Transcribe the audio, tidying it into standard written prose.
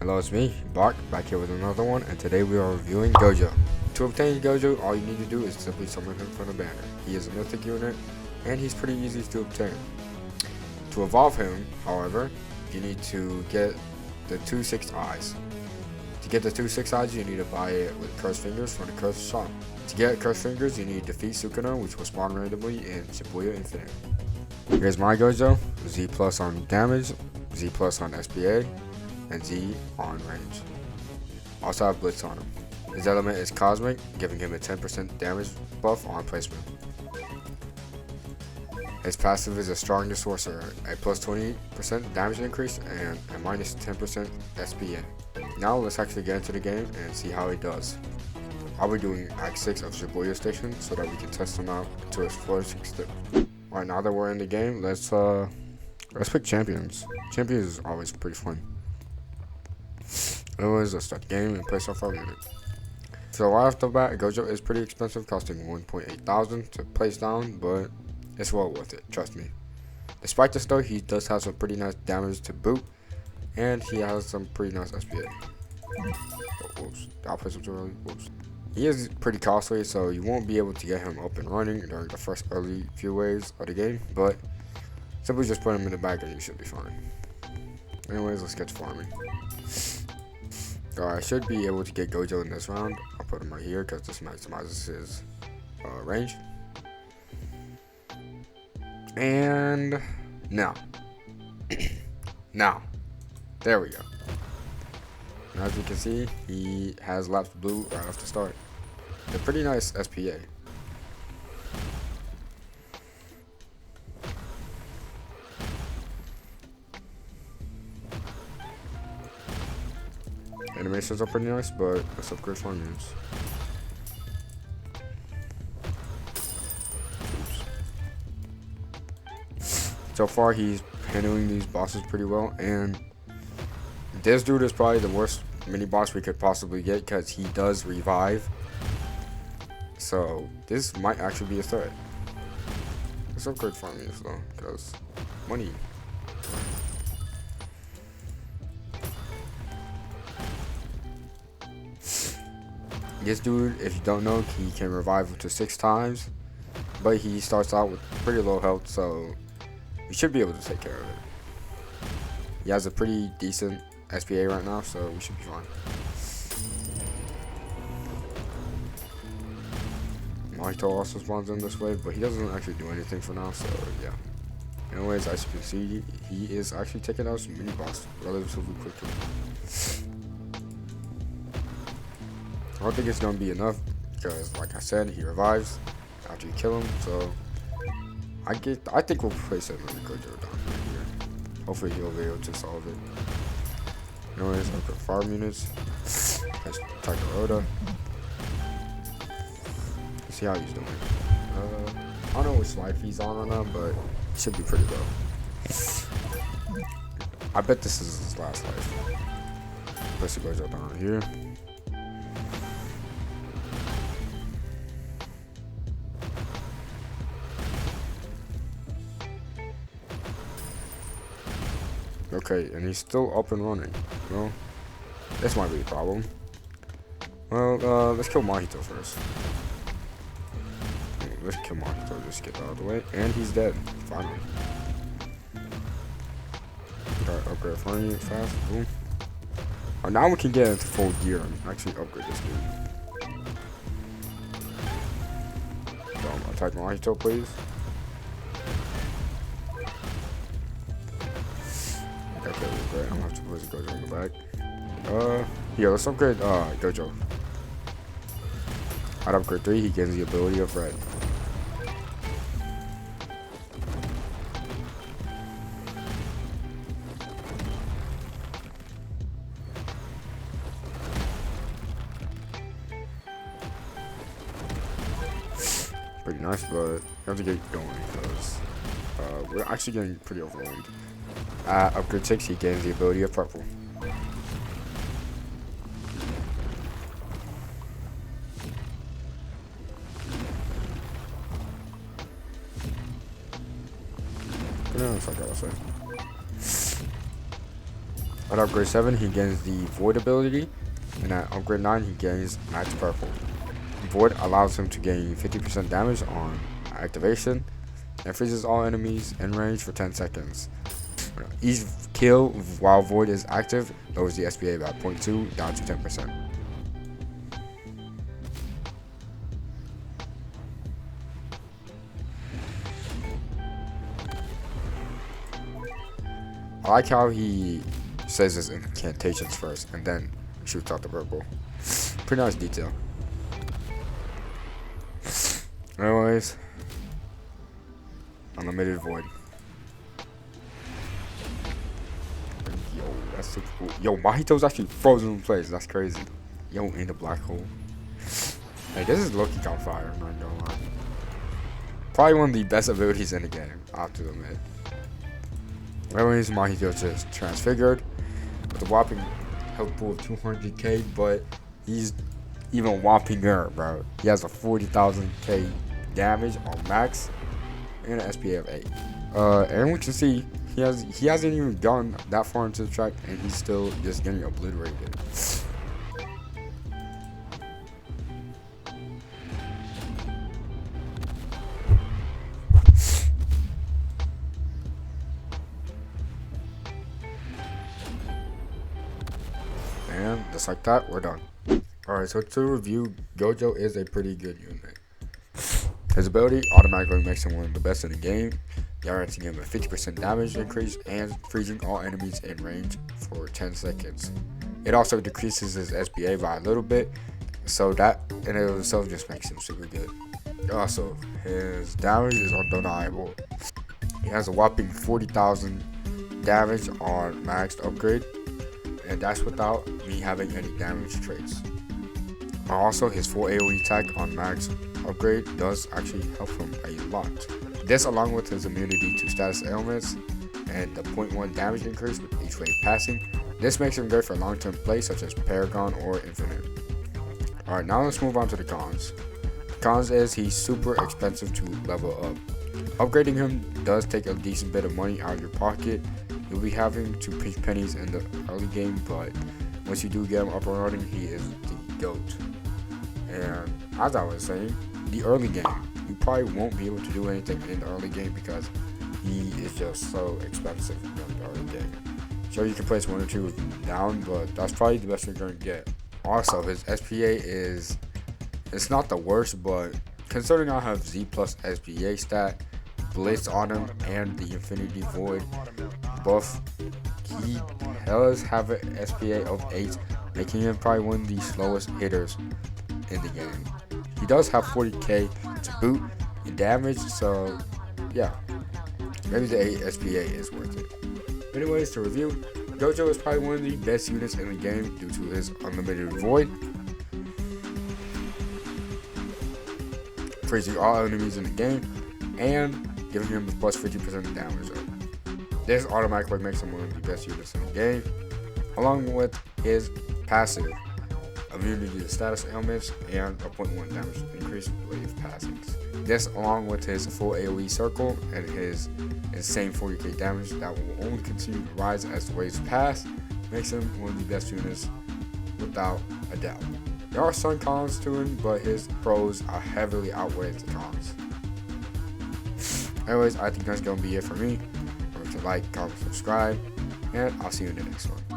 Hello, it's me, Bart, back here with another one, and today we are reviewing Gojo. To obtain Gojo, all you need to do is simply summon him from the banner. He is a mythic unit, and he's pretty easy to obtain. To evolve him, however, you need to get the 2/6 eyes. To get the 2/6 eyes, you need to buy it with Cursed Fingers from the Cursed Shop. To get Cursed Fingers, you need to defeat Sukuna, which will spawn randomly in Shibuya Infinite. Here's my Gojo, Z plus on damage, Z plus on SPA, and Z on range. Also have Blitz on him. His element is Cosmic, giving him a 10% damage buff on placement. His passive is a Strong Sorcerer, a plus 20% damage increase and a minus 10% SPA. Now let's actually get into the game and see how he does. I'll be doing Act 6 of Shibuya Station so that we can test him out to his fullest extent. Alright, now that we're in the game, let's pick champions. Champions is always pretty fun. Anyways, let's start the game and place off our unit. So right off the bat, Gojo is pretty expensive, costing 1.8 thousand to place down, but it's well worth it, trust me. Despite this though, he does have some pretty nice damage to boot, and he has some pretty nice SPA. Oh, whoops, I'll place him too early, whoops. He is pretty costly, so you won't be able to get him up and running during the first early few waves of the game, but simply just put him in the bag and you should be fine. Anyways, let's get to farming. I should be able to get Gojo in this round. I'll put him right here because this maximizes his range. And now. Now. There we go. Now, as you can see, he has lapsed blue right off the start. A pretty nice SPA. Animations are pretty nice, but let's upgrade farm units. So far, he's handling these bosses pretty well, and this dude is probably the worst mini boss we could possibly get because he does revive. So this might actually be a threat. Let's upgrade farm units though, because money. This dude, if you don't know, he can revive up to 6 times, but he starts out with pretty low health, so we should be able to take care of it. He has a pretty decent SPA right now, so we should be fine. Mahito also spawns in this wave, but he doesn't actually do anything for now, so yeah. Anyways, as you can see, he is actually taking out some mini boss relatively quickly. I don't think it's gonna be enough because, like I said, he revives after you kill him. So I think we'll place him in the Gojo down right here. Hopefully he'll be able to solve it. Anyways, I'll put farm units. Let's attack Oda. Let's see how he's doing. I don't know which life he's on right now, but it should be pretty low. I bet this is his last life. Place the Gojo down here. Okay, and he's still up and running. Well, this might be a problem. Well, let's kill Mahito first. Let's kill Mahito, just get out of the way. And he's dead, finally. Alright, upgrade farm unit fast, boom. Oh, now we can get into full gear and actually upgrade this dude. Attack Mahito, please. Okay, great. I'm gonna have to put Gojo in the back. Yeah, let's upgrade Gojo. At upgrade 3, he gains the ability of Red. Pretty nice, but we have to get going because we're actually getting pretty overwhelmed. At upgrade 6, he gains the ability of Purple. That's what I gotta say. At upgrade 7, he gains the Void ability, and at upgrade 9, he gains Max Purple. Void allows him to gain 50% damage on activation, and freezes all enemies in range for 10 seconds. Each kill while Void is active lowers the SPA by 0.2 down to 10%. I like how he says his incantations first and then shoots out the purple. Pretty nice detail. Anyways, Unlimited Void. Yo, that's so cool. Yo, Mahito's actually frozen in place. That's crazy. Yo, in the black hole. Hey, this is low-key on fire, I'm not gonna lie. Probably one of the best abilities in the game, I have to admit. Anyways, Mahito just transfigured with a whopping health pool of 200k, but he's even whoppinger, bro. He has a 40,000k damage on max and an SPA of 8. And we can see he hasn't even gone that far into the track, and he's still just getting obliterated. And just like that, we're done. Alright, so to review, Gojo is a pretty good unit. His ability automatically makes him one of the best in the game, guaranteeing him a 50% damage increase and freezing all enemies in range for 10 seconds. It also decreases his SPA by a little bit, so that in and of itself just makes him super good. Also, his damage is undeniable. He has a whopping 40,000 damage on maxed upgrade, and that's without me having any damage traits. Also, his full AoE attack on max upgrade does actually help him a lot. This, along with his immunity to status ailments and the 0.1 damage increase with each wave passing, this makes him great for long-term play such as Paragon or Infinite. Alright, now let's move on to the cons. The cons is he's super expensive to level up. Upgrading him does take a decent bit of money out of your pocket. You'll be having to pinch pennies in the early game, but once you do get him up and running, he is the GOAT. And as I was saying, the early game, you probably won't be able to do anything in the early game because he is just so expensive in the early game. Sure, you can place 1 or 2 down, but that's probably the best you're going to get. Also, his SPA it's not the worst, but considering I have Z plus SPA stat, Blitz on him, and the Infinity Void buff, he does have an SPA of 8, making him probably one of the slowest hitters in the game. He does have 40k to boot in damage, so yeah, maybe the 8 SPA is worth it. Anyways, to review, Gojo is probably one of the best units in the game due to his unlimited void, freezing all enemies in the game, and giving him the plus 50% damage up. This automatically makes him one of the best units in the game, along with his passive immunity to status ailments and a 0.1 damage increase with wave passings. This, along with his full AoE circle and his insane 40k damage that will only continue to rise as the waves pass, makes him one of the best units without a doubt. There are some cons to him, but his pros are heavily outweigh the cons. Anyways, I think that's gonna be it for me. Remember to like, comment, subscribe, and I'll see you in the next one.